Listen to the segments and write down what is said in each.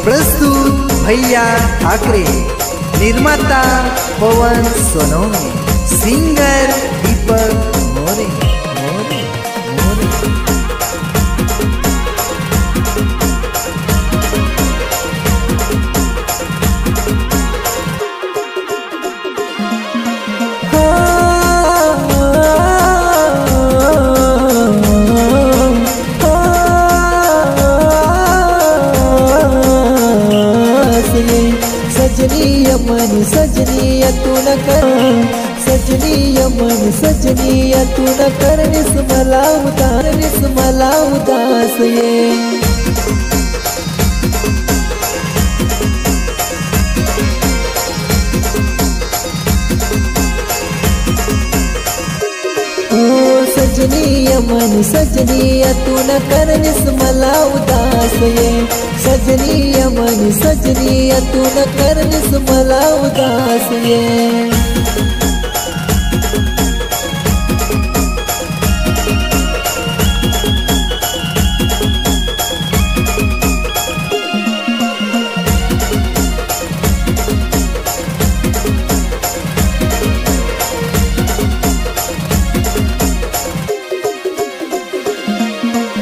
प्रस्तुत भैया ठाकरे, निर्माता पवन सोनवणे, सिंगर दीपक मोरे मोरे मोरे। सजनी मन सजनी तू न कर, सजनी मन सजनी तू न कर मला उदास ये। सजनी मन सजनी तू न कर मला उदास ये। सजनी मन सजनी तू न कर मला उदास ये।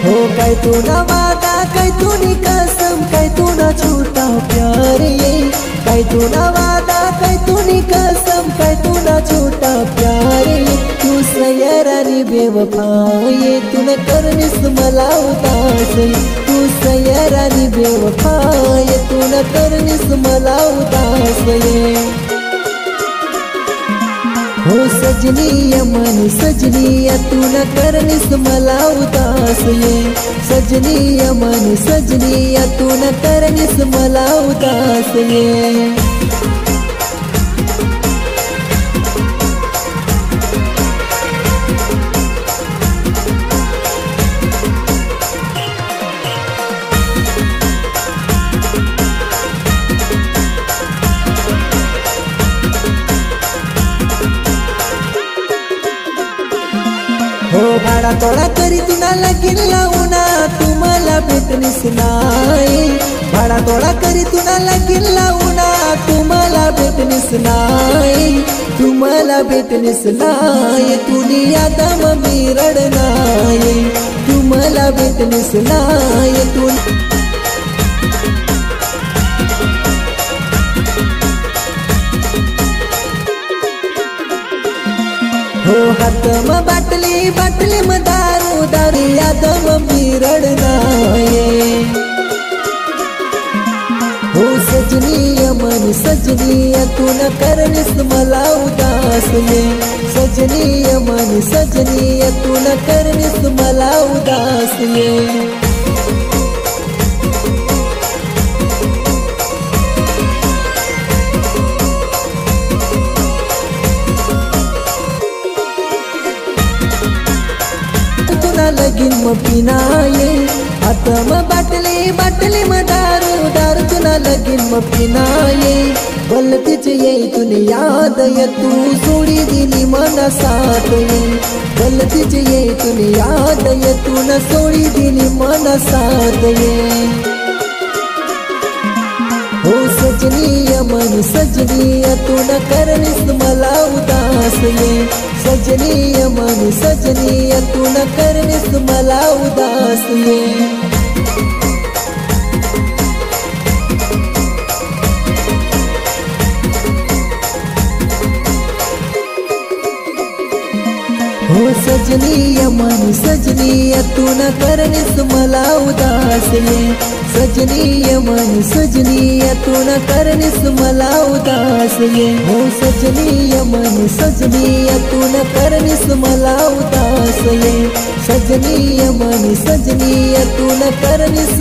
हो काय तू ना वादा, काय तू नी कसम, काय तू ना झूठा प्यार ये। काय तू ना वादा, काय तू नी कसम, काय तू ना झूठा प्यार ये। तू सयरानी बेवफा ये, तू न करनिस मला उदास ये। तू सयरानी बेवफा ये, तू न करनिस मला उदास ये। हो सजनी मन सजनी तू न करनिस मला उदास ये। सजनी मन सजनी तू न करनिस मला उदास ये। हो भाडा तोडा करी तुला लगीन लावूना, तुम्हाला भेटणीस नाही। भाडा तोडा करी तुला लगीन लावूना, तुम्हाला भेटणीस नाही। तुम्हाला भेटणीस नाही, तुनी यादम मी रडनाय। तुम्हाला भेटणीस नाही, तू हो हातम बाटली बाटली म दारू दारू यादम मी रडनाये। हो सजनी मन सजनी तू न करनिस मला उदास ये। सजनी मन सजनी तू न करनिस मला उदास ये। लगीन म पिनाये, हातम बाटली बाटली म दारू दारू तुला लगीन म पिनाये। गलतीच येई तुने याद ये, तू सोडी दिली मना साथ ये। गलतीच येई तुने याद ये, तू न सोडी दिली मना साथ ये। हो सजनी मन सजनी तू न करनिस मला उदास ये। सजनी मन सजनी तू न करनिस मला उदास ये। हो सजनी मन सजनी तू न करनिस मला उदास ये। सजनी मन सजनी तू न करनिस मला उदास ये। हो सजनी मन सजनी तू न करनिस मला उदास ये। सजनी मन सजनी तू न करनिस